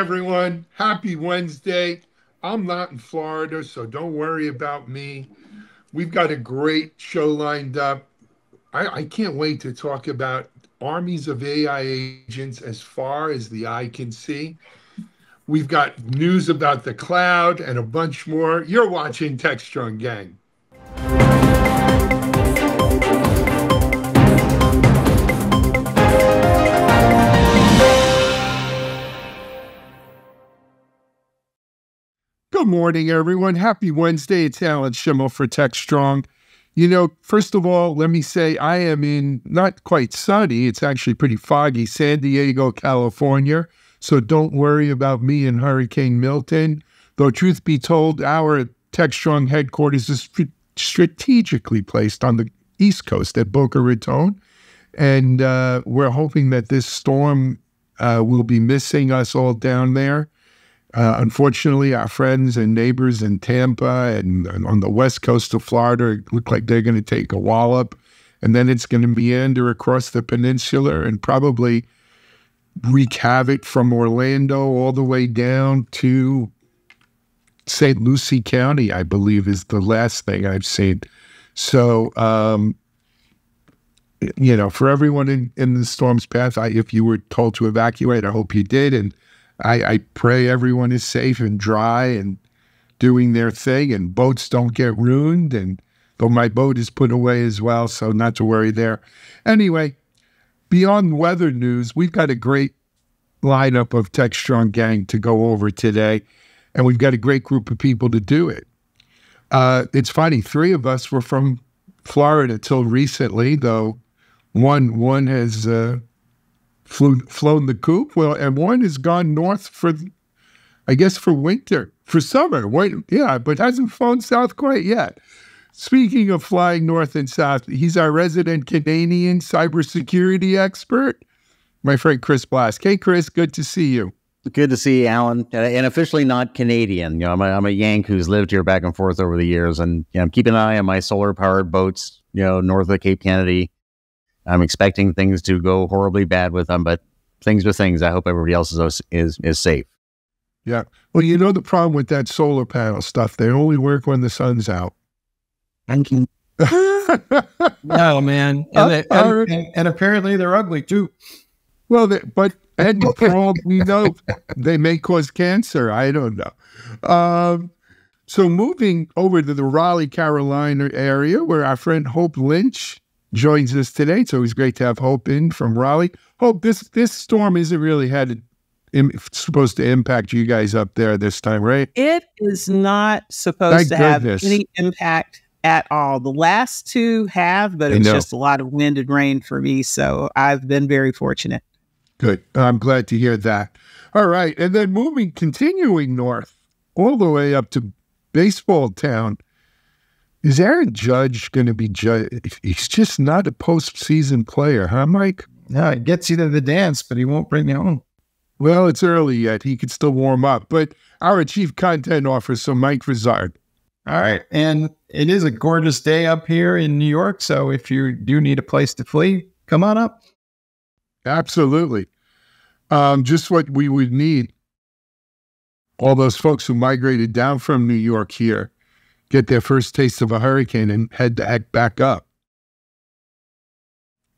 everyone. Happy Wednesday. I'm not in Florida, so don't worry about me. We've got a great show lined up. I can't wait to talk about armies of AI agents as far as the eye can see. We've got news about the cloud and a bunch more. You're watching Techstrong, gang. Good morning, everyone. Happy Wednesday. It's Alan Schimmel for Techstrong. First of all, let me say I am in not quite sunny. It's actually pretty foggy, San Diego, California. So don't worry about me and Hurricane Milton. Though truth be told, our Techstrong headquarters is strategically placed on the East Coast at Boca Raton. And we're hoping that this storm will be missing us all down there. Unfortunately, our friends and neighbors in Tampa and on the west coast of Florida look like they're going to take a wallop, and then it's going to meander across the peninsula and probably wreak havoc from Orlando all the way down to St. Lucie County, I believe, is the last thing I've seen. So, for everyone in the storm's path, if you were told to evacuate, I hope you did, and I pray everyone is safe and dry and doing their thing and boats don't get ruined. And though my boat is put away as well, so not to worry there. Anyway, beyond weather news, we've got a great lineup of Techstrong gang to go over today, and we've got a great group of people to do it. It's funny, three of us were from Florida till recently, though one has flown the coop, and one has gone north for winter, for summer. But hasn't flown south quite yet. Speaking of flying north and south, he's our resident Canadian cybersecurity expert, my friend Chris Blask. Hey, Chris, good to see you. Good to see you, Alan. And officially not Canadian. I'm a Yank who's lived here back and forth over the years, and I'm keeping an eye on my solar-powered boats, north of Cape Kennedy. I'm expecting things to go horribly bad with them, but things are things. I hope everybody else is safe. Yeah. Well, the problem with that solar panel stuff, they only work when the sun's out. Thank you. No, man. And apparently they're ugly, too. Well, we know they may cause cancer. I don't know. So moving over to the Raleigh, Carolina area, where our friend Hope Lynch joins us today. It's always great to have Hope in from Raleigh. Hope, this storm isn't really supposed to impact you guys up there this time, right? It is not supposed to have any impact at all. The last two have, but it was just a lot of wind and rain for me, so I've been very fortunate. Good. I'm glad to hear that. All right, and then continuing north, all the way up to baseball town. Is Aaron Judge going to be judged? He's just not a postseason player, huh, Mike? No, it gets you to the dance, but he won't bring you home. Well, it's early yet. He could still warm up. But our chief content officer, Mike Rizard. All right. And it is a gorgeous day up here in New York. So if you do need a place to flee, come on up. Absolutely. Just what we would need. All those folks who migrated down from New York here get their first taste of a hurricane and head back up.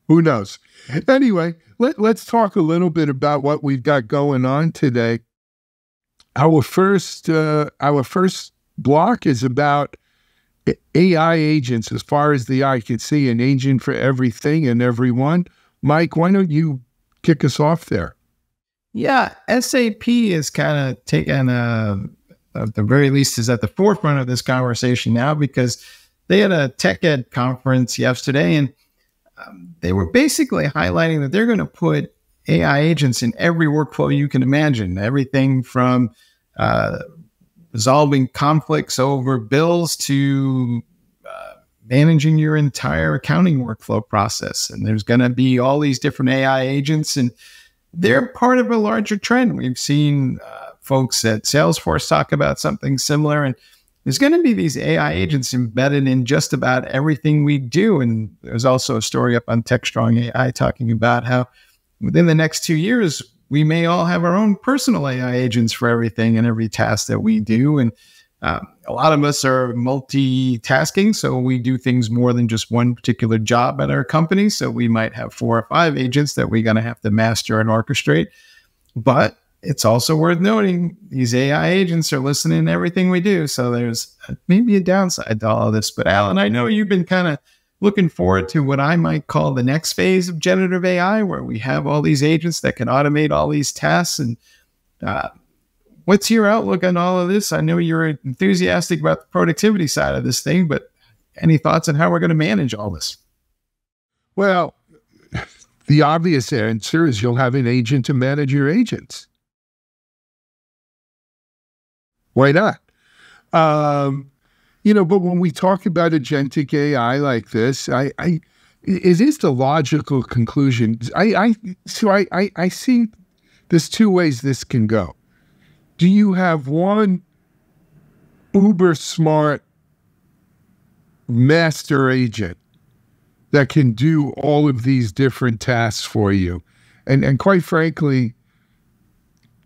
Who knows? Anyway, let's talk a little bit about what we've got going on today. Our first block is about AI agents, as far as the eye can see, an agent for everything and everyone. Mike, why don't you kick us off there? Yeah, SAP is kind of taken at the very least, is at the forefront of this conversation now, because they had a tech ed conference yesterday, and they were basically highlighting that they're going to put AI agents in every workflow you can imagine. Everything from resolving conflicts over bills to managing your entire accounting workflow process. And there's going to be all these different AI agents, and they're part of a larger trend. We've seen folks at Salesforce talk about something similar, and there's going to be these AI agents embedded in just about everything we do. And there's also a story up on Techstrong AI talking about how within the next 2 years, we may all have our own personal AI agents for everything and every task that we do. And a lot of us are multitasking, so we do things more than just one particular job at our company. So we might have 4 or 5 agents that we're going to have to master and orchestrate. But it's also worth noting these AI agents are listening to everything we do. So there's maybe a downside to all of this. But Alan, I know you've been kind of looking forward to what I might call the next phase of generative AI, where we have all these agents that can automate all these tasks. And what's your outlook on all of this? I know you're enthusiastic about the productivity side of this thing, but any thoughts on how we're going to manage all this? Well, the obvious answer is you'll have an agent to manage your agents. Why not? But when we talk about agentic AI like this, it is the logical conclusion. I see there's 2 ways this can go. Do you have one uber smart master agent that can do all of these different tasks for you? And quite frankly,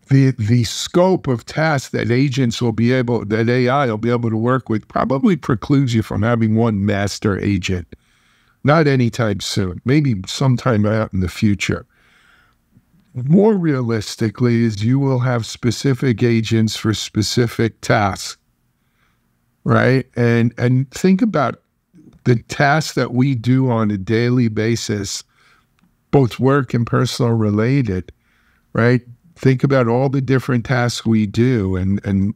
the scope of tasks that AI will be able to work with probably precludes you from having one master agent. Not anytime soon, maybe sometime out in the future. More realistically is you will have specific agents for specific tasks, right? And think about the tasks that we do on a daily basis, both work and personal related, right? Think about all the different tasks we do, and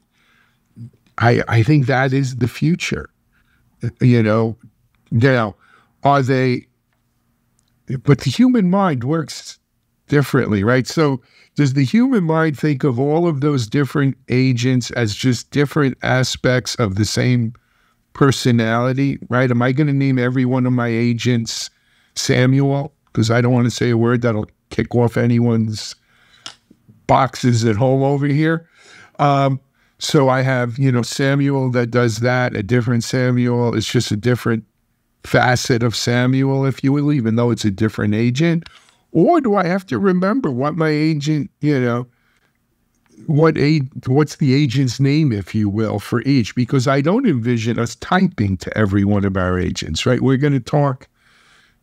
I think that is the future. Now, are they? But the human mind works differently, right? So, does the human mind think of all of those different agents as just different aspects of the same personality, right? Am I going to name every one of my agents Samuel? Because I don't want to say a word that'll kick off anyone's boxes at home over here. So I have, Samuel that does that. A different Samuel is just a different facet of Samuel, if you will, even though it's a different agent. Or do I have to remember what my agent, what's the agent's name, if you will, for each? Because I don't envision us typing to every one of our agents, right? We're going to talk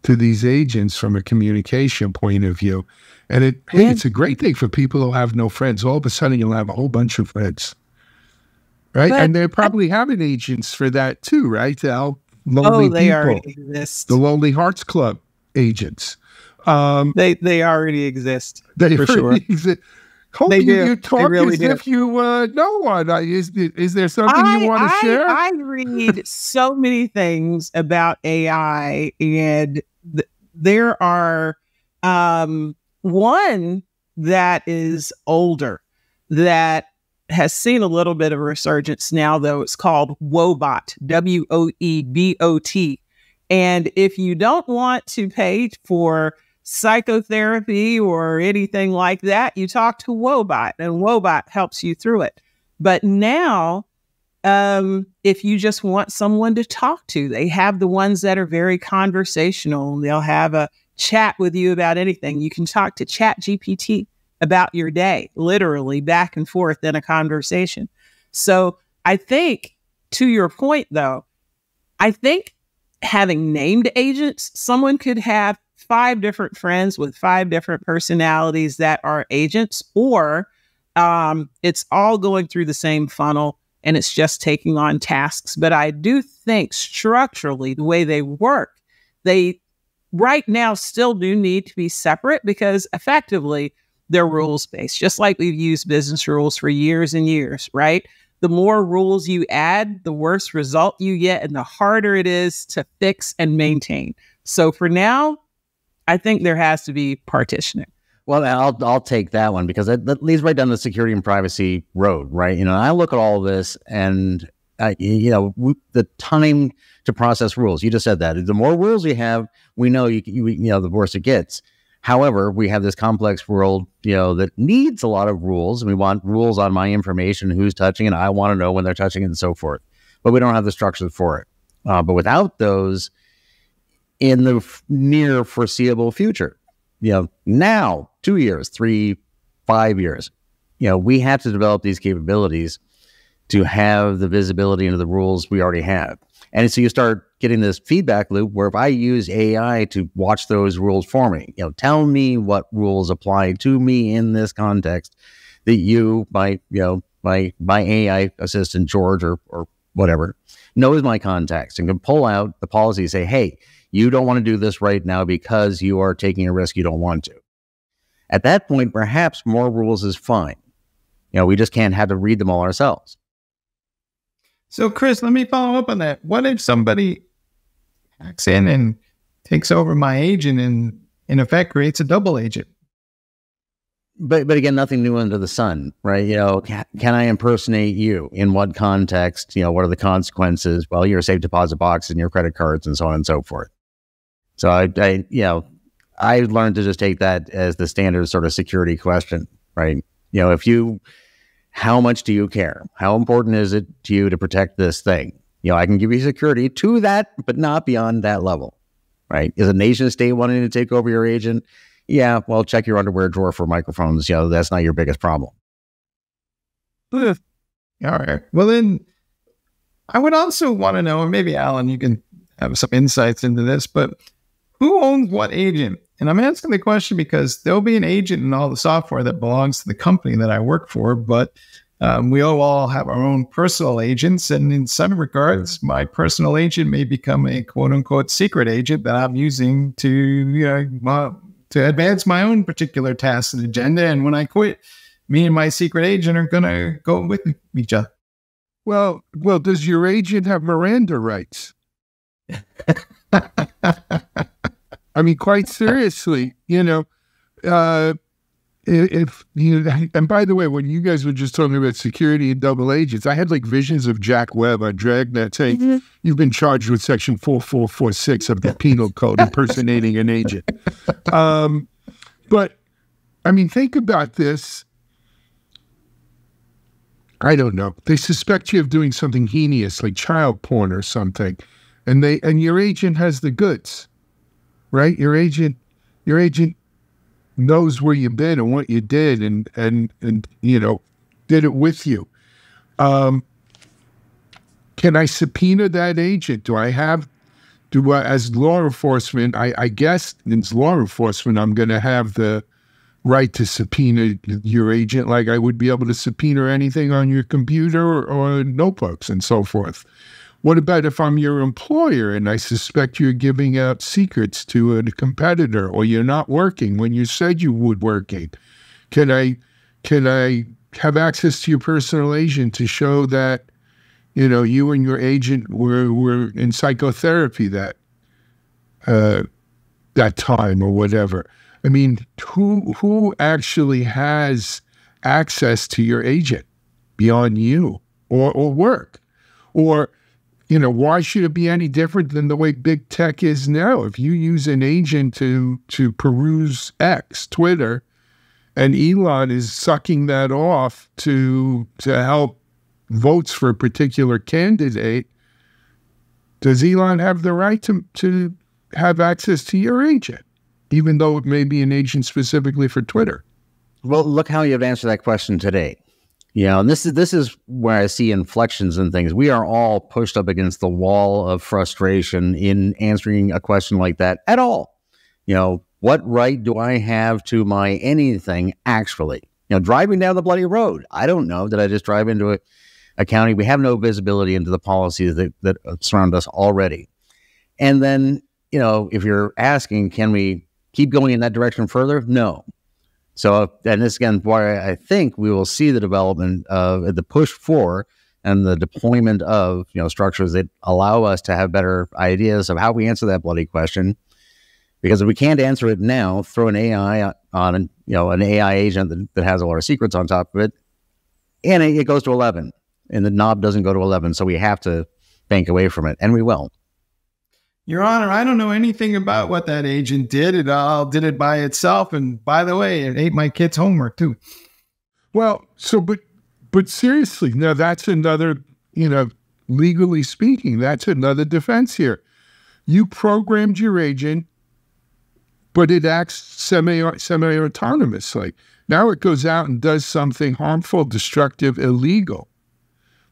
to these agents from a communication point of view. And it's a great thing for people who have no friends. All of a sudden, you'll have a whole bunch of friends, right? And they're probably having agents for that too, right? To help lonely they people. already exist. The Lonely Hearts Club agents. They already exist. They for sure. Exist. You talk really as if you know one. Is there something you want to share? I read so many things about AI, and there are one that is older that has seen a little bit of a resurgence now, though. It's called Woebot, WOEBOT. And if you don't want to pay for psychotherapy or anything like that, you talk to Woebot, and Woebot helps you through it. But now, if you just want someone to talk to, they have the ones that are very conversational. They'll have a chat with you about anything. You can talk to ChatGPT about your day, literally back and forth in a conversation. So I think, to your point, though, I think having named agents, someone could have 5 different friends with 5 different personalities that are agents, or it's all going through the same funnel and it's just taking on tasks. But I do think structurally, the way they work, they right now still do need to be separate, because effectively they're rules-based, just like we've used business rules for years and years, right? The more rules you add, the worse result you get, and the harder it is to fix and maintain. So for now, I think there has to be partitioning. Well, I'll take that one, because that leads right down the security and privacy road, right? I look at all of this, and the time to process rules. You just said that. The more rules you have, we know the worse it gets. However, we have this complex world, that needs a lot of rules, and we want rules on my information, who's touching it. I want to know when they're touching it, and so forth. But we don't have the structure for it. But without those, in the near foreseeable future, now 2 years, 3, 5 years. We have to develop these capabilities to have the visibility into the rules we already have. And so you start getting this feedback loop where if I use AI to watch those rules for me, tell me what rules apply to me in this context that you, my AI assistant, George or whatever, knows my context and can pull out the policy and say, hey, you don't want to do this right now because you are taking a risk you don't want to. At that point, perhaps more rules is fine. We just can't have to read them all ourselves. So, Chris, let me follow up on that. What if somebody hacks in and takes over my agent and, in effect, creates a double agent? But again, nothing new under the sun, right? Can I impersonate you? In what context? What are the consequences? Well, your safe deposit box and your credit cards and so on and so forth. So I learned to just take that as the standard sort of security question, right? How much do you care? How important is it to you to protect this thing? I can give you security to that, but not beyond that level, right? Is a nation state wanting to take over your agent? Yeah, well, check your underwear drawer for microphones. That's not your biggest problem. All right. Well, then I would also want to know, and maybe Alan, you can have some insights into this, but who owns what agent? And I'm asking the question because there'll be an agent in all the software that belongs to the company that I work for, but we all have our own personal agents. And in some regards, my personal agent may become a quote unquote secret agent that I'm using to advance my own particular tasks and agenda. And when I quit, me and my secret agent are going to go with each other. Well, does your agent have Miranda rights? I mean, quite seriously, if and by the way, when you guys were just talking about security and double agents, I had visions of Jack Webb on Dragnet saying, you've been charged with section 4446 of the penal code, impersonating an agent. But I mean, think about this. I don't know. They suspect you of doing something heinous like child porn or something. And your agent has the goods. Right? Your agent knows where you've been and what you did and did it with you. Can I subpoena that agent? As law enforcement, I guess as law enforcement, I'm going to have the right to subpoena your agent like I would be able to subpoena anything on your computer or notebooks and so forth. What about if I'm your employer and I suspect you're giving out secrets to a competitor or you're not working when you said you would working? Can I have access to your personal agent to show that, you and your agent were in psychotherapy that time or whatever? I mean, who actually has access to your agent beyond you or work? Or why should it be any different than the way big tech is now? If you use an agent to peruse X, Twitter, and Elon is sucking that off to help votes for a particular candidate, does Elon have the right to have access to your agent, even though it may be an agent specifically for Twitter? Well, look how you've answered that question today. And this is where I see inflections in things. We are all pushed up against the wall of frustration in answering a question like that at all. What right do I have to my anything actually? Driving down the bloody road. I don't know. Did I just drive into a county? We have no visibility into the policies that surround us already. And then, if you're asking, can we keep going in that direction further? No. So, and this again, why I think we will see the development of the push for and the deployment of structures that allow us to have better ideas of how we answer that bloody question. Because if we can't answer it now, throw an AI on an AI agent that has all our secrets on top of it, and it goes to 11, and the knob doesn't go to 11, so we have to bank away from it, and we will. Your Honor, I don't know anything about what that agent did. It all did it by itself. And by the way, it ate my kid's homework too. Well, but seriously, now that's another, legally speaking, that's another defense here. You programmed your agent but it acts semi-autonomously. Now it goes out and does something harmful, destructive, illegal,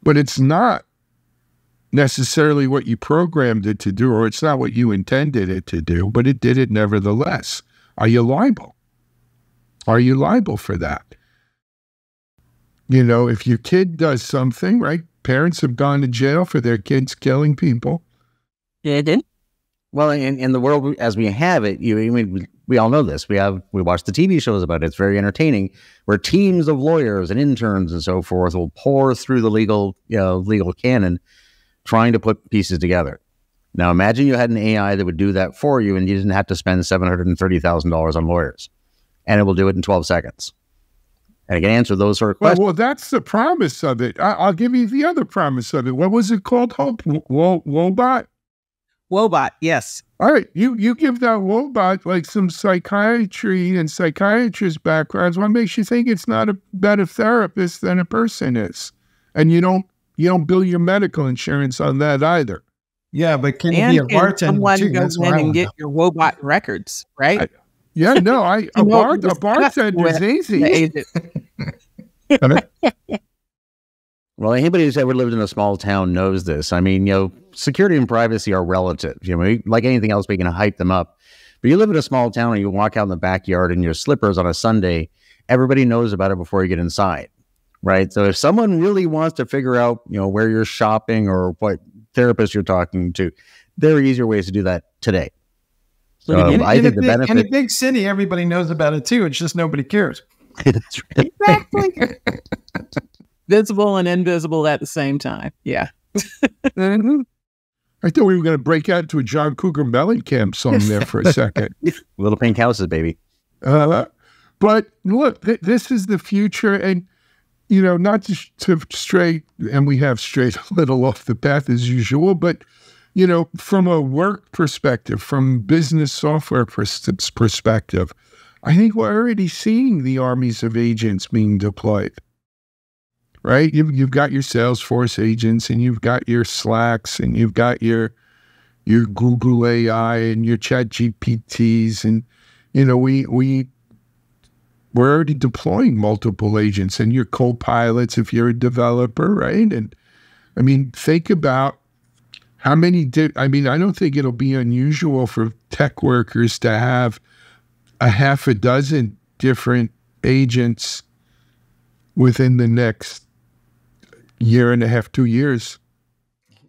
but it's not necessarily what you programmed it to do, or it's not what you intended it to do, but it did it nevertheless. Are you liable? Are you liable for that? You know, if your kid does something, right? Parents have gone to jail for their kids killing people. Yeah, it did. Well, in the world as we have it, we all know this. We watch the TV shows about it. It's very entertaining, where teams of lawyers and interns and so forth will pour through the legal canon, trying to put pieces together. Now, imagine you had an AI that would do that for you, and you didn't have to spend $730,000 on lawyers, and it will do it in 12 seconds. And it can answer those sort of questions. Well, that's the promise of it. I'll give you the other promise of it. What was it called, Hope? Wobot? Wobot, yes. All right, you give that Wobot like some psychiatry and psychiatrist backgrounds. What makes you think it's not a better therapist than a person is? And you don't bill your medical insurance on that either. Yeah, but can you be a bartender someone too? go in and get your Wobot records, right? A bartender is easy. Well, anybody who's ever lived in a small town knows this. I mean, security and privacy are relative. Like anything else, we can hype them up. But you live in a small town and you walk out in the backyard in your slippers on a Sunday, everybody knows about it before you get inside, right? So if someone really wants to figure out, where you're shopping or what therapist you're talking to, there are easier ways to do that today. So I think the benefit in a big city, everybody knows about it too. It's just nobody cares. That's right. Exactly. Visible and invisible at the same time. Yeah. Mm-hmm. I thought we were going to break out into a John Cougar Mellencamp song there for a second. Little pink houses, baby. But look, this is the future, and not to stray, and we have strayed a little off the path as usual, but from a work perspective, from business software perspective, I think we're already seeing the armies of agents being deployed. Right? You've got your Salesforce agents, and you've got your Slacks, and you've got your Google AI and your Chat GPTs, and we're already deploying multiple agents and your co-pilots if you're a developer, right? And I mean, think about how many I don't think it'll be unusual for tech workers to have a half a dozen different agents within the next year and a half, 2 years.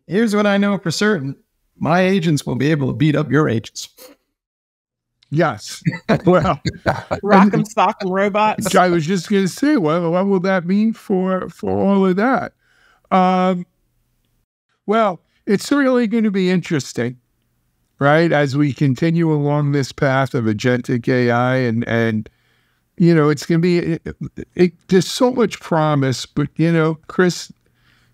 Here's what I know for certain. My agents will be able to beat up your agents. Yes. Well, Rock'em sock'em robots. I was just going to say, well, what will that mean for all of that? Well, it's certainly going to be interesting, right? As we continue along this path of agentic AI and it's going to be, there's so much promise, but, Chris,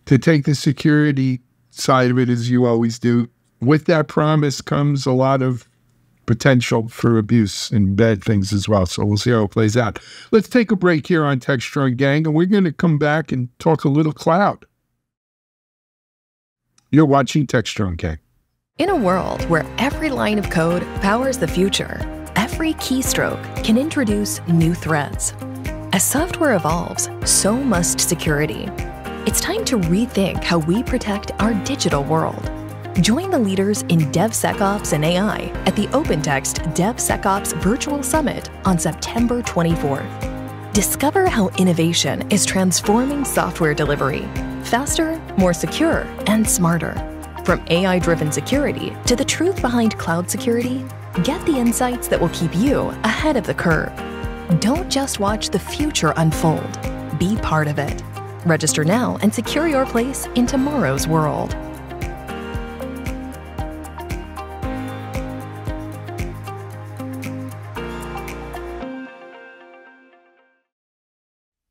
to take the security side of it as you always do, with that promise comes a lot of potential for abuse and bad things as well. So we'll see how it plays out. Let's take a break here on Techstrong, gang, and we're going to come back and talk a little cloud. You're watching Techstrong, gang. In a world where every line of code powers the future, every keystroke can introduce new threats. As software evolves, so must security. It's time to rethink how we protect our digital world. Join the leaders in DevSecOps and AI at the OpenText DevSecOps Virtual Summit on September 24th. Discover how innovation is transforming software delivery. Faster, more secure, and smarter. From AI-driven security to the truth behind cloud security, get the insights that will keep you ahead of the curve. Don't just watch the future unfold. Be part of it. Register now and secure your place in tomorrow's world.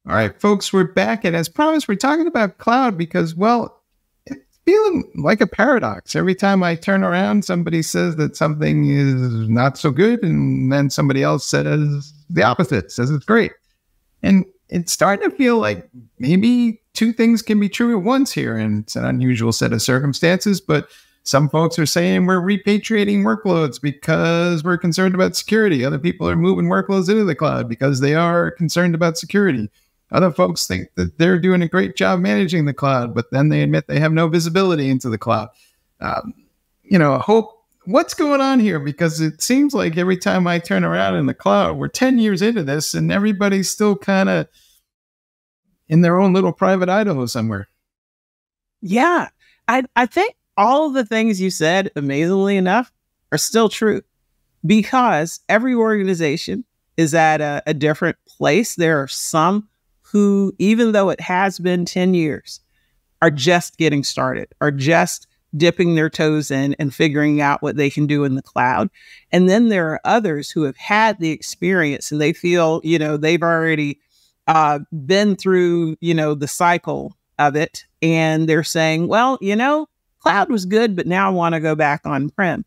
All right, folks, we're back. And as promised, we're talking about cloud because, well, it's feeling like a paradox. Every time I turn around, somebody says that something is not so good, and then somebody else says the opposite, says it's great. And it's starting to feel like maybe two things can be true at once here, and it's an unusual set of circumstances. But Some folks are saying we're repatriating workloads because we're concerned about security. Other people are moving workloads into the cloud because they are concerned about security. Other folks think that they're doing a great job managing the cloud, but then they admit they have no visibility into the cloud. Hope, what's going on here? Because it seems like every time I turn around in the cloud, we're 10 years into this and everybody's still kind of in their own little private Idaho somewhere. Yeah, I think all of the things you said, amazingly enough, are still true, because every organization is at a different place. There are some who, even though it has been 10 years, are just getting started, are just dipping their toes in and figuring out what they can do in the cloud. And then there are others who have had the experience and they feel, they've already been through, the cycle of it. And they're saying, well, cloud was good, but now I want to go back on-prem.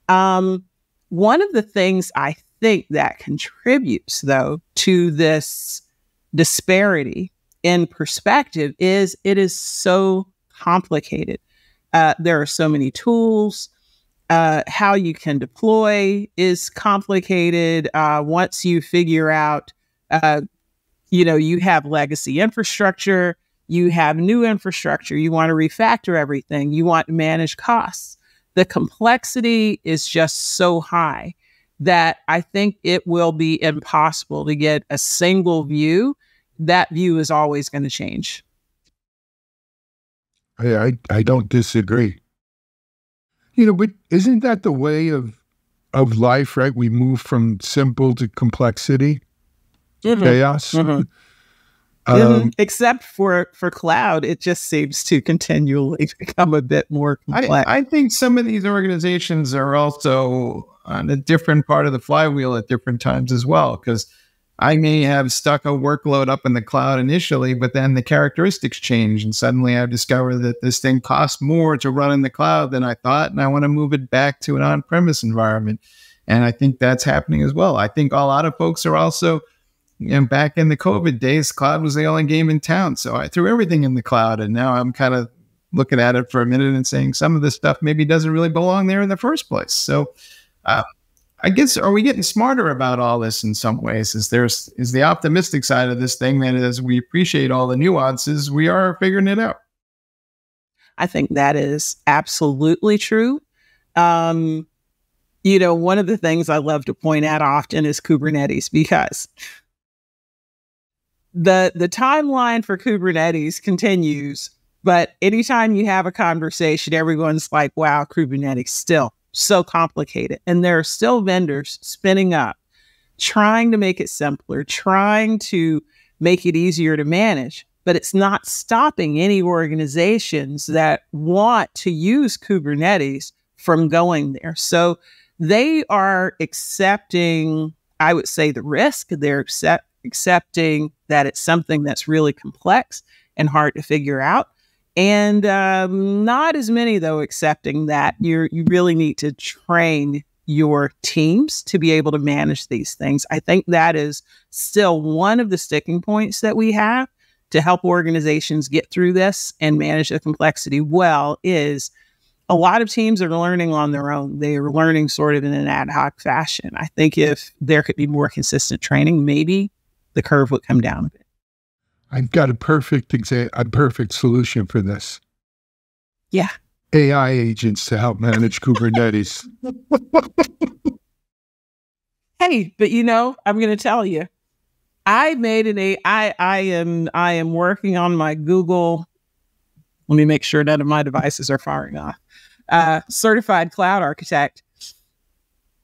One of the things I think that contributes, though, to this disparity in perspective is it is so complicated. There are so many tools. How you can deploy is complicated. Once you figure out, you have legacy infrastructure, you have new infrastructure, you want to refactor everything, you want to manage costs. The complexity is just so high that I think it will be impossible to get a single view. That view is always going to change. I don't disagree. But isn't that the way of life, right? We move from simple to complexity, chaos. Except for cloud, it just seems to continually become a bit more complex. I think some of these organizations are also on a different part of the flywheel at different times as well, because I may have stuck a workload up in the cloud initially, but then the characteristics change and suddenly I've discovered that this thing costs more to run in the cloud than I thought, and I want to move it back to an on-premise environment. And I think that's happening as well. I think a lot of folks are also, back in the COVID days, cloud was the only game in town. So I threw everything in the cloud, and now I'm kind of looking at it for a minute and saying some of this stuff maybe doesn't really belong there in the first place. So I guess, are we getting smarter about all this in some ways? Is the optimistic side of this thing that as we appreciate all the nuances, we are figuring it out? I think that is absolutely true. One of the things I love to point out often is Kubernetes, because the timeline for Kubernetes continues, but anytime you have a conversation, everyone's like, wow, Kubernetes still so complicated. And there are still vendors spinning up, trying to make it simpler, trying to make it easier to manage, but it's not stopping any organizations that want to use Kubernetes from going there. So they are accepting, I would say, the risk. They're accepting that it's something that's really complex and hard to figure out. And not as many, though, accepting that you really need to train your teams to be able to manage these things. I think that is still one of the sticking points that we have to help organizations get through this and manage the complexity well, is a lot of teams are learning on their own. They are learning sort of in an ad hoc fashion. I think if there could be more consistent training, maybe the curve would come down a bit. I've got a perfect solution for this. Yeah. AI agents to help manage Kubernetes. Hey, but I'm going to tell you, I made I am working on my Google. Let me make sure none of my devices are firing off. Certified cloud architect.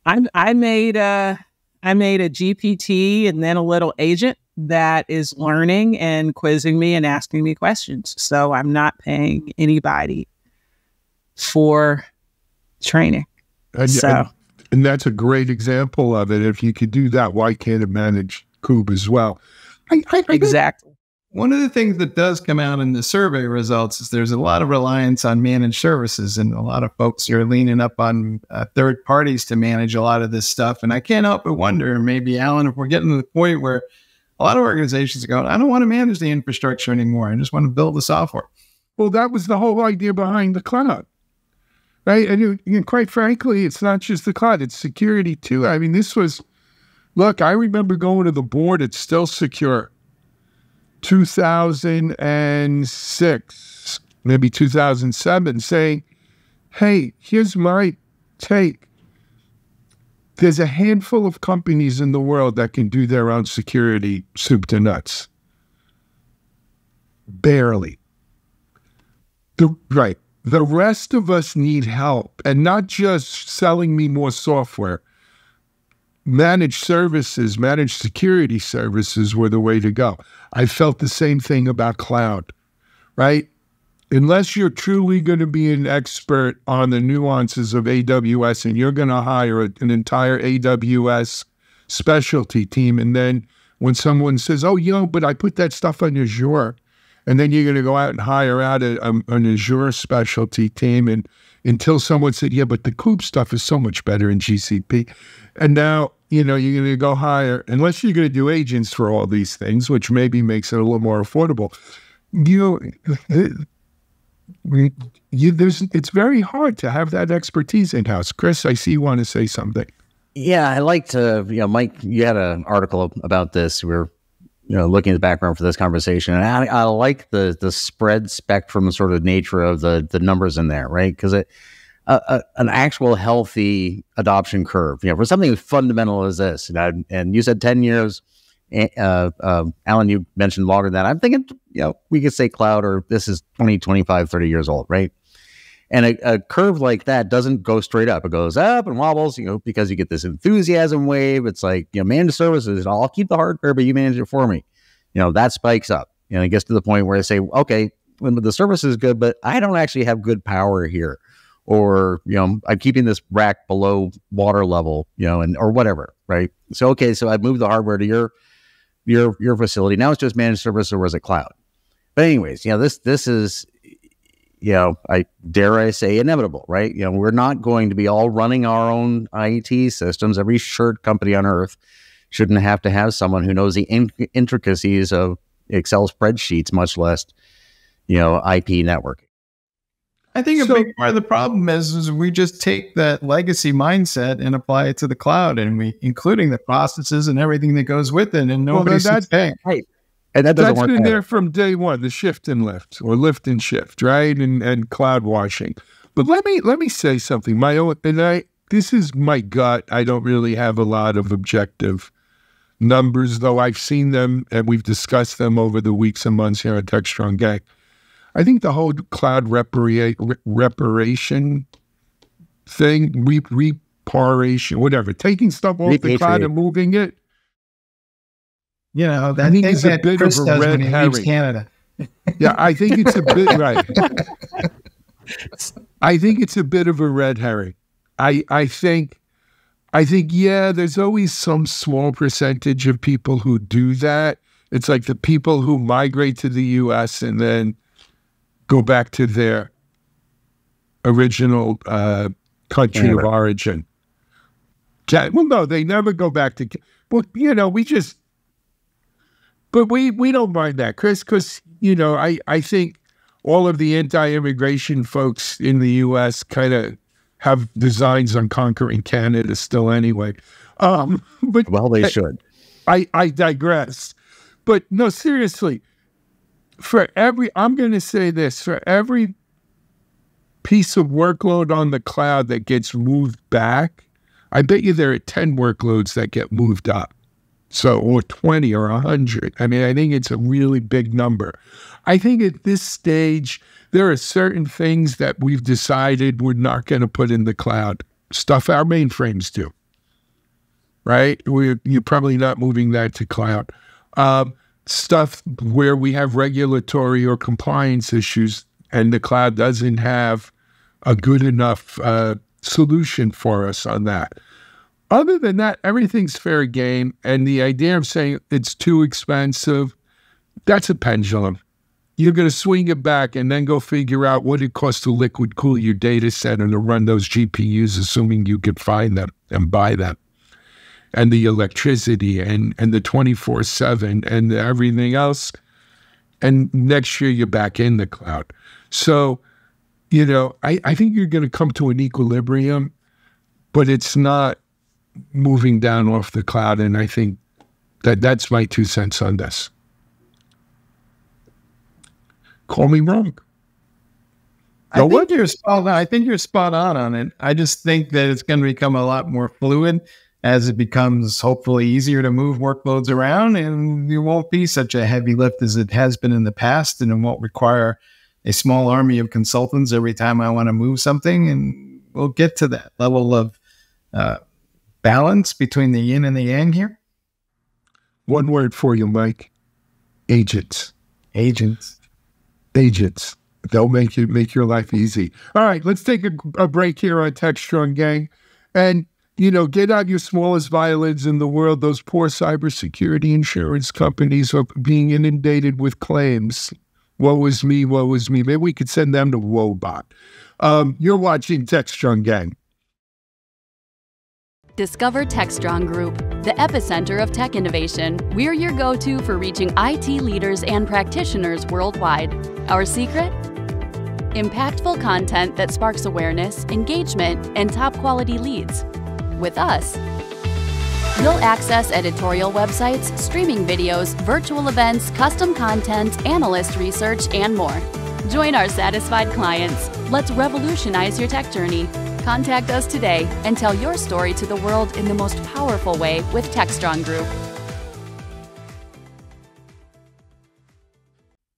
I made a GPT and then a little agent that is learning and quizzing me and asking me questions. So I'm not paying anybody for training. And that's a great example of it. If you could do that, why can't it manage Kube as well? Exactly. One of the things that does come out in the survey results is there's a lot of reliance on managed services, and a lot of folks are leaning up on third parties to manage a lot of this stuff. And I can't help but wonder, maybe, Alan, if we're getting to the point where a lot of organizations are going, I don't want to manage the infrastructure anymore. I just want to build the software. Well, that was the whole idea behind the cloud. right? And quite frankly, it's not just the cloud, it's security too. I mean, look, I remember going to the board at Still Secure 2006, maybe 2007, saying, hey, here's my take. There's a handful of companies in the world that can do their own security soup to nuts. Barely. Right. The rest of us need help, and not just selling me more software. Managed services, managed security services were the way to go. I felt the same thing about cloud, right? Unless you're truly going to be an expert on the nuances of AWS and you're going to hire an entire AWS specialty team, and then when someone says, oh, but I put that stuff on Azure, and then you're going to go out and hire out an Azure specialty team, and until someone said, yeah, but the Kube stuff is so much better in GCP. And now, you're going to go hire, unless you're going to do agents for all these things, which maybe makes it a little more affordable. It's very hard to have that expertise in-house. Chris, I see you want to say something. Yeah, I like to, Mike, you had an article about this. We're, looking at the background for this conversation. And I like the spread spectrum sort of nature of the numbers in there, right? Because an actual healthy adoption curve, for something as fundamental as this, and you said 10 years, Alan, you mentioned longer than that. I'm thinking, we could say cloud, or this is 20, 25, 30 years old, right? And a curve like that doesn't go straight up. It goes up and wobbles, because you get this enthusiasm wave. It's like, managed services, I'll keep the hardware, but you manage it for me. That spikes up. It gets to the point where I say, okay, when the service is good, but I don't actually have good power here. Or, I'm keeping this rack below water level, or whatever, right? So, okay, so I've moved the hardware to your facility. Now it's just managed service, or was it cloud? But anyways, this is, I dare I say, inevitable, right? We're not going to be all running our own IT systems. Every shirt company on earth shouldn't have to have someone who knows the intricacies of Excel spreadsheets, much less, IP networking. I think a big part of the problem is we just take that legacy mindset and apply it to the cloud, and including the processes and everything that goes with it, and nobody's paying. Right. And that's been there from day one, the shift and lift, or lift and shift, right? And cloud washing. But let me say something. This is my gut. I don't really have a lot of objective numbers, though I've seen them and we've discussed them over the weeks and months here at Techstrong Gang. I think the whole cloud reparation thing, reparation, whatever, taking stuff off the cloud and moving it. I think it's a bit of a red herring. Canada. Yeah, I think it's a bit right. I think it's a bit of a red herring. I think, yeah, there's always some small percentage of people who do that. It's like the people who migrate to the U.S. and then go back to their original country of origin. Well, no, they never go back to. Well, but we don't mind that, Chris, because I think all of the anti-immigration folks in the U.S. kind of have designs on conquering Canada still anyway. But they should. I digress. But no, seriously, I'm going to say this, for every piece of workload on the cloud that gets moved back, I bet you there are 10 workloads that get moved up. So, or 20 or 100. I mean, I think it's a really big number. I think at this stage, there are certain things that we've decided we're not going to put in the cloud. Stuff our mainframes do, right? You're probably not moving that to cloud. Stuff where we have regulatory or compliance issues and the cloud doesn't have a good enough solution for us on that. Other than that, everything's fair game. And the idea of saying it's too expensive, that's a pendulum. You're going to swing it back and then go figure out what it costs to liquid cool your data center to run those GPUs, assuming you could find them and buy them. And the electricity and the 24/7 and everything else. And next year you're back in the cloud. So, I think you're going to come to an equilibrium, but it's not moving down off the cloud. And I think that's my 2 cents on this. Call me wrong. I think you're spot on it. I just think that it's going to become a lot more fluid as it becomes hopefully easier to move workloads around, and it won't be such a heavy lift as it has been in the past, and it won't require a small army of consultants every time I want to move something. And we'll get to that level of balance between the yin and the yang here. One word for you, Mike. Agents. Agents. They'll make your life easy. All right, let's take a break here on Techstrong, gang. And, get out your smallest violins in the world. Those poor cybersecurity insurance companies are being inundated with claims. Woe is me, woe is me. Maybe we could send them to Woebot. You're watching Techstrong, gang. Discover Techstrong Group, the epicenter of tech innovation. We're your go-to for reaching IT leaders and practitioners worldwide. Our secret? Impactful content that sparks awareness, engagement, and top-quality leads. With us, you'll access editorial websites, streaming videos, virtual events, custom content, analyst research, and more. Join our satisfied clients. Let's revolutionize your tech journey. Contact us today and tell your story to the world in the most powerful way with Techstrong Group.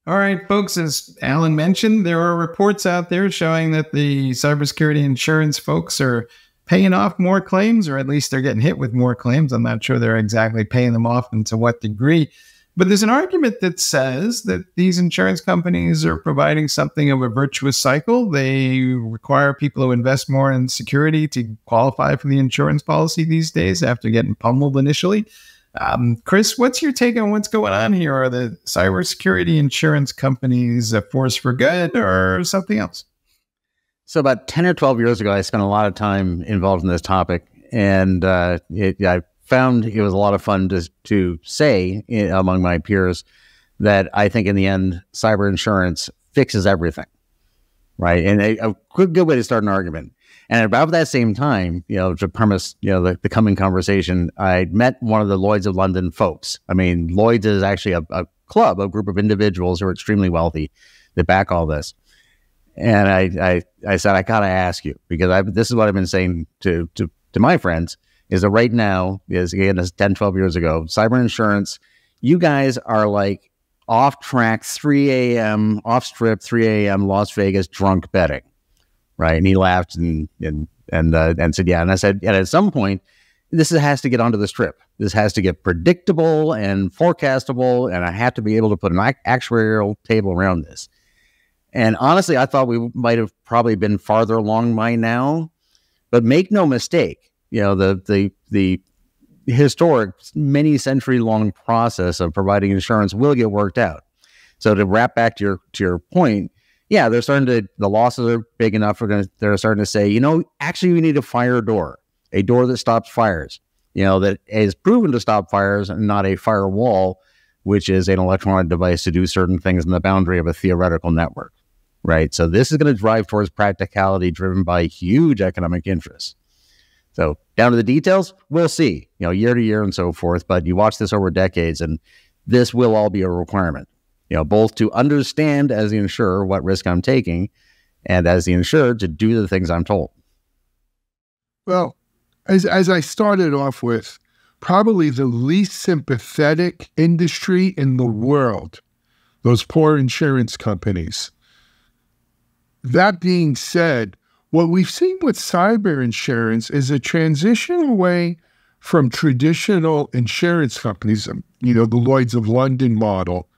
All right, folks, as Alan mentioned, there are reports out there showing that the cybersecurity insurance folks are paying off more claims, or at least they're getting hit with more claims. I'm not sure they're exactly paying them off and to what degree. But there's an argument that says that these insurance companies are providing something of a virtuous cycle. They require people to invest more in security to qualify for the insurance policy these days after getting pummeled initially. Chris, what's your take on what's going on here? Are the cybersecurity insurance companies a force for good or something else? So about 10 or 12 years ago, I spent a lot of time involved in this topic, and I found it was a lot of fun to say among my peers that I think in the end, cyber insurance fixes everything, right? And a good way to start an argument. And at about that same time, to premise, the coming conversation, I met one of the Lloyd's of London folks. I mean, Lloyd's is actually a club, a group of individuals who are extremely wealthy that back all this. And I said, I got to ask you, because this is what I've been saying to my friends, is that right now, is again, this 10, 12 years ago, cyber insurance, you guys are like off track 3 a.m., off strip 3 a.m. Las Vegas drunk betting, right? And he laughed and said, yeah. And I said, and at some point, this has to get onto the strip. This has to get predictable and forecastable, and I have to be able to put an actuarial table around this. And honestly, I thought we might have probably been farther along by now, but make no mistake, the historic many century long process of providing insurance will get worked out. So to wrap back to your point, yeah, the losses are big enough. They're starting to say, actually we need a fire door, a door that stops fires, that is proven to stop fires and not a firewall, which is an electronic device to do certain things in the boundary of a theoretical network, right? So this is going to drive towards practicality driven by huge economic interests. So down to the details, we'll see, year to year and so forth. But you watch this over decades, and this will all be a requirement, both to understand as the insurer what risk I'm taking, and as the insured to do the things I'm told. Well, as I started off with, probably the least sympathetic industry in the world, those poor insurance companies. That being said, what we've seen with cyber insurance is a transition away from traditional insurance companies, the Lloyd's of London model.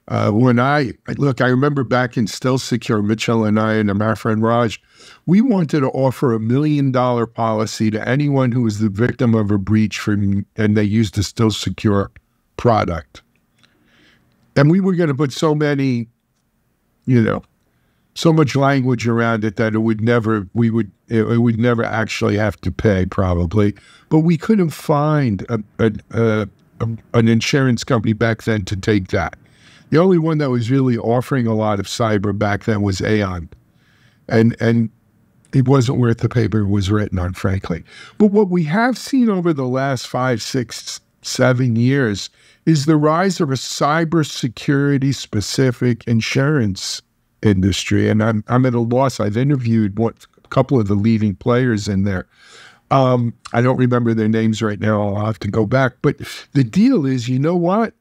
I remember back in Still Secure, Mitchell and I and my friend Raj, we wanted to offer $1 million policy to anyone who was the victim of a breach and they used a Still Secure product. And we were going to put so much language around it that it would never actually have to pay, probably. But we couldn't find an insurance company back then to take that. The only one that was really offering a lot of cyber back then was Aon. and it wasn't worth the paper it was written on, frankly. But what we have seen over the last 5, 6, 7 years is the rise of a cybersecurity specific insurance industry. And I'm at a loss. I've interviewed a couple of the leading players in there. I don't remember their names right now. I'll have to go back. But the deal is, you know what?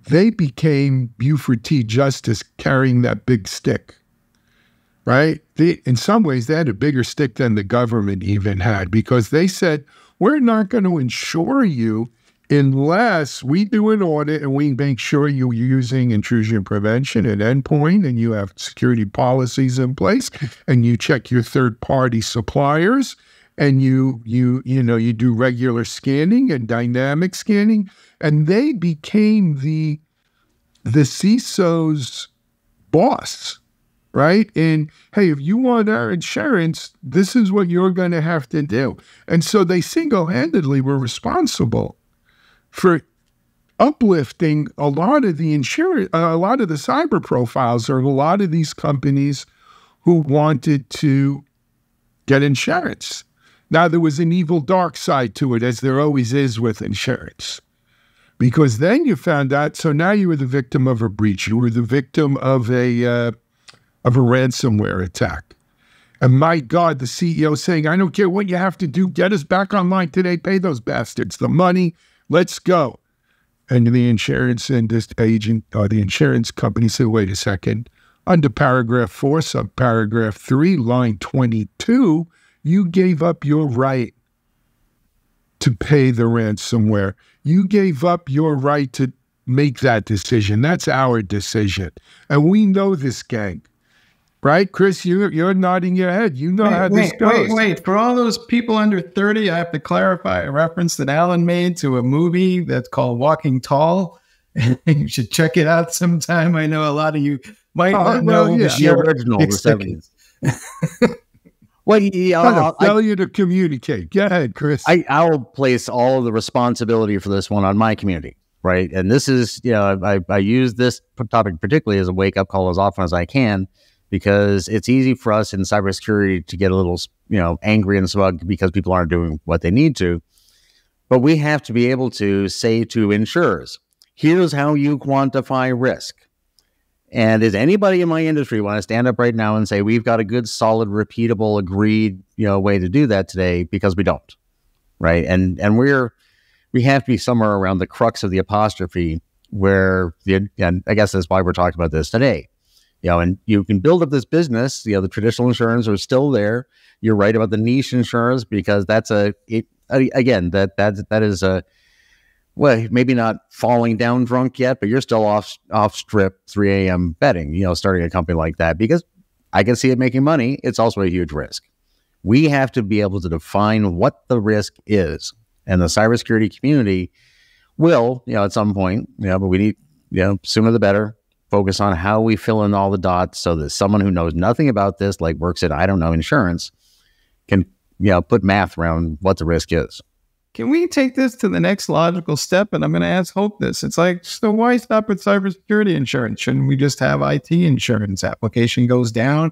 They became Buford T. Justice carrying that big stick, right? In some ways, they had a bigger stick than the government even had, because they said, we're not going to insure you unless we do an audit and we make sure you're using intrusion prevention and endpoint, and you have security policies in place, and you check your third-party suppliers, and you do regular scanning and dynamic scanning. And they became the CISO's boss, right? And hey, if you want our insurance, this is what you're going to have to do. And so they single-handedly were responsible for uplifting a lot of the cyber profiles, or a lot of these companies who wanted to get insurance. Now, there was an evil dark side to it, as there always is with insurance, because then you found out. So now you were the victim of a breach. You were the victim of a ransomware attack. And my God, the CEO saying, I don't care what you have to do, get us back online today, pay those bastards the money, let's go. And the insurance agent, or the insurance company said, wait a second, under paragraph 4, subparagraph 3, line 22, you gave up your right to pay the ransomware. You gave up your right to make that decision. That's our decision. And we know this, gang. Right, Chris, you're nodding your head. You know how this goes. Wait. For all those people under 30, I have to clarify a reference that Alan made to a movie that's called Walking Tall. You should check it out sometime. I know a lot of you might not know the original, the 70s. Well, failure to communicate. Go ahead, Chris. I'll place all of the responsibility for this one on my community, right? And this is, I use this topic particularly as a wake-up call as often as I can, because it's easy for us in cybersecurity to get a little, angry and smug because people aren't doing what they need to. But we have to be able to say to insurers, here's how you quantify risk. And does anybody in my industry want to stand up right now and say, we've got a good, solid, repeatable, agreed, way to do that today? Because we don't, right? And we have to be somewhere around the crux of the apostrophe, where and I guess that's why we're talking about this today. And you can build up this business. The traditional insurers are still there. You're right about the niche insurers, because that's that is well, maybe not falling down drunk yet, but you're still off strip 3 a.m. betting, starting a company like that, because I can see it making money. It's also a huge risk. We have to be able to define what the risk is. And the cybersecurity community will, at some point, but we need, sooner the better, focus on how we fill in all the dots so that someone who knows nothing about this, like works at, insurance, can, put math around what the risk is. Can we take this to the next logical step? And I'm going to ask Hope this. It's like, so why stop with cybersecurity insurance? Shouldn't we just have IT insurance? Application goes down.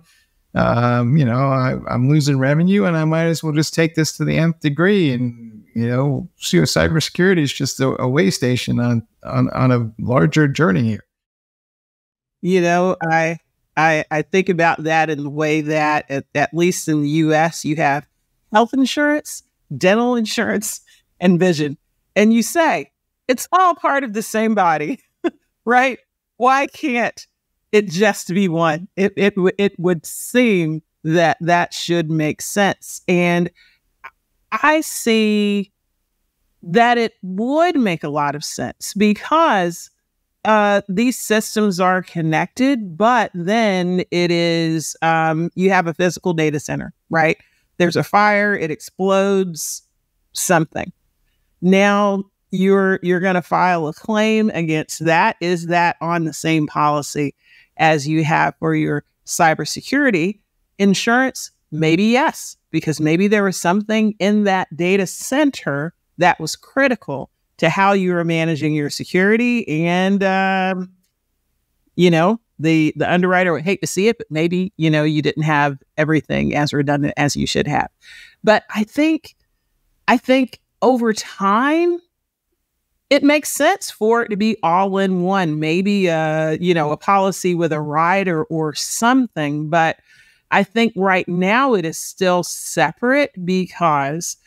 I'm losing revenue, and I might as well just take this to the nth degree. And, cybersecurity is just a way station on a larger journey here. I think about that in the way that, at least in the U.S., you have health insurance, dental insurance, and vision. And you say, it's all part of the same body, right? Why can't it just be one? It would seem that should make sense. And I see that it would make a lot of sense, because these systems are connected, but then it is, you have a physical data center, right? There's a fire, it explodes, something. Now you're going to file a claim against that. Is that on the same policy as you have for your cybersecurity insurance? Maybe yes, because maybe there was something in that data center that was critical to how you were managing your security, and The underwriter would hate to see it, but maybe, you didn't have everything as redundant as you should have. But I think over time, it makes sense for it to be all in one, maybe, a policy with a rider or something. But I think right now it is still separate because,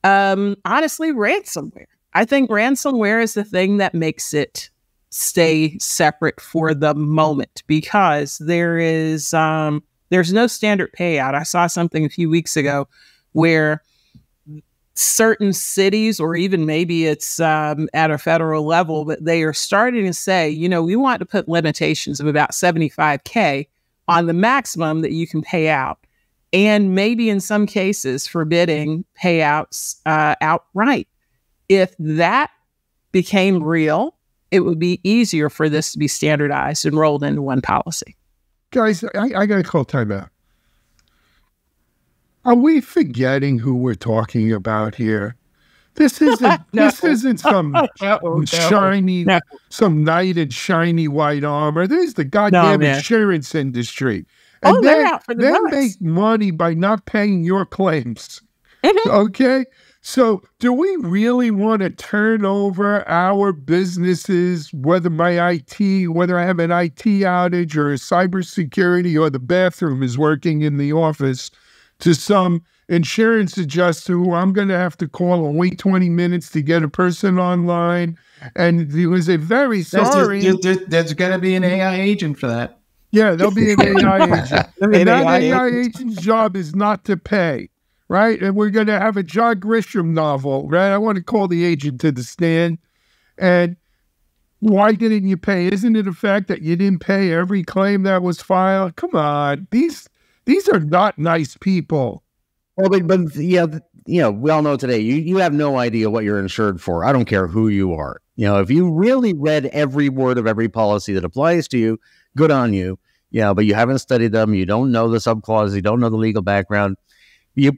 honestly, ransomware. I think ransomware is the thing that makes it stay separate for the moment, because there's no standard payout. I saw something a few weeks ago where certain cities, or even maybe it's at a federal level, but they are starting to say, we want to put limitations of about $75K on the maximum that you can pay out. And maybe in some cases forbidding payouts outright. If that became real, it would be easier for this to be standardized and rolled into one policy. Guys, I got to call timeout. Are we forgetting who we're talking about here? This isn't this isn't some some knight in shiny white armor. This is the goddamn insurance industry. And they're out for the they bucks. make money by not paying your claims. Okay? So do we really want to turn over our businesses, whether I have an IT outage or a cybersecurity or the bathroom is working in the office, to some insurance adjuster who I'm going to have to call and wait 20 minutes to get a person online? And it was a very sorry. There's going to be an AI agent for that. Yeah, there'll be an AI agent. And that AI agent's job is not to pay, right? And we're going to have a John Grisham novel, right? I want to call the agent to the stand. And why didn't you pay? Isn't it a fact that you didn't pay every claim that was filed? Come on. These are not nice people. Well, but yeah, we all know today, you have no idea what you're insured for. I don't care who you are. If you really read every word of every policy that applies to you, good on you. But you haven't studied them. You don't know the subclauses. You don't know the legal background. You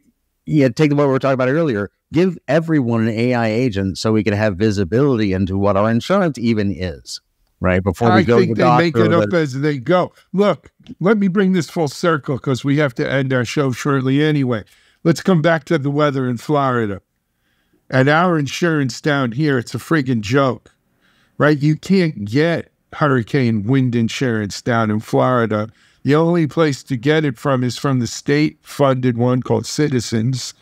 take what we were talking about earlier. Give everyone an AI agent so we can have visibility into what our insurance even is. Right before we go to the doctor. I think they make it up as they go. Look, let me bring this full circle because we have to end our show shortly anyway. Let's come back to the weather in Florida. And our insurance down here, it's a friggin' joke, right? You can't get hurricane wind insurance down in Florida. The only place to get it from is from the state-funded one called Citizens.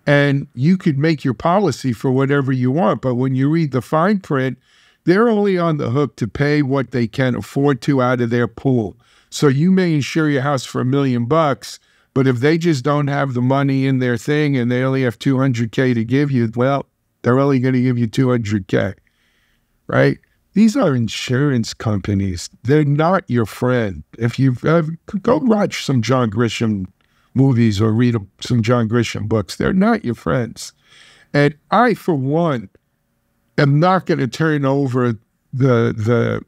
And you could make your policy for whatever you want. But when you read the fine print, they're only on the hook to pay what they can afford to out of their pool. So you may insure your house for $1 million, but if they just don't have the money in their thing and they only have $200K to give you, well, they're only going to give you $200K, right? These are insurance companies. They're not your friend. If you've go watch some John Grisham movies or read some John Grisham books, they're not your friends. And I, for one, am not going to turn over the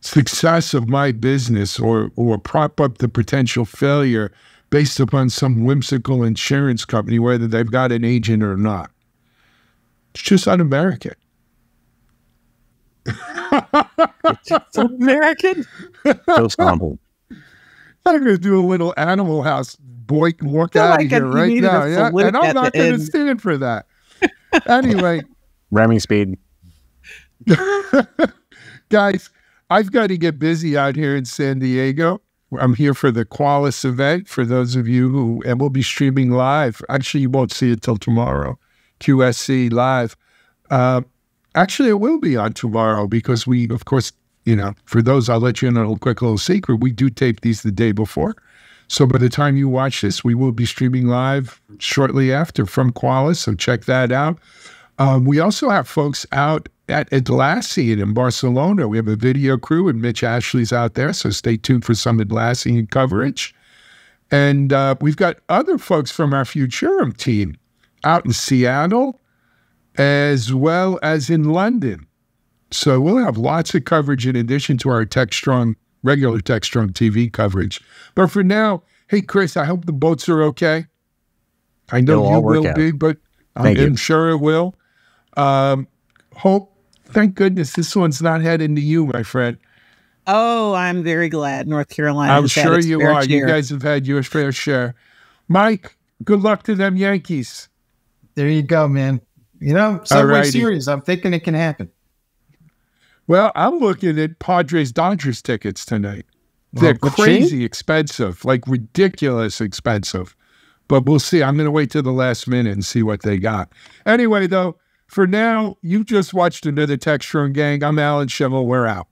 success of my business or prop up the potential failure based upon some whimsical insurance company, whether they've got an agent or not. It's just un-American. It's American? So stumbled. I'm going to do a little Animal House walk out of here right now. Yeah? And I'm not going to stand for that. Anyway. Ramming speed. Guys, I've got to get busy out here in San Diego. I'm here for the Qualis event for those of you and we'll be streaming live. Actually, you won't see it till tomorrow. QSC live. Actually, it will be on tomorrow because we, of course, for those, I'll let you in on a quick little secret. We do tape these the day before. So by the time you watch this, we will be streaming live shortly after from Qualis. So check that out. We also have folks out at Atlassian in Barcelona. We have a video crew and Mitch Ashley's out there. So stay tuned for some Atlassian coverage. And we've got other folks from our Futurum team out in Seattle as well as in London. So we'll have lots of coverage in addition to our regular Techstrong TV coverage. But for now, hey, Chris, I hope the boats are okay. I know you will be, but I'm sure it will. Hope, thank goodness this one's not heading to you, my friend. Oh, I'm very glad North Carolina. I'm has had sure its you fair are. You share. guys have had your fair share. Mike, good luck to them Yankees. There you go, man. You know, Subway Alrighty. Series, I'm thinking it can happen. Well, I'm looking at Padres-Dodgers tickets tonight. Well, They're but crazy expensive, like ridiculous expensive. But we'll see. I'm going to wait till the last minute and see what they got. Anyway, though, for now, you just watched another Techstrong Gang. I'm Alan Schimmel. We're out.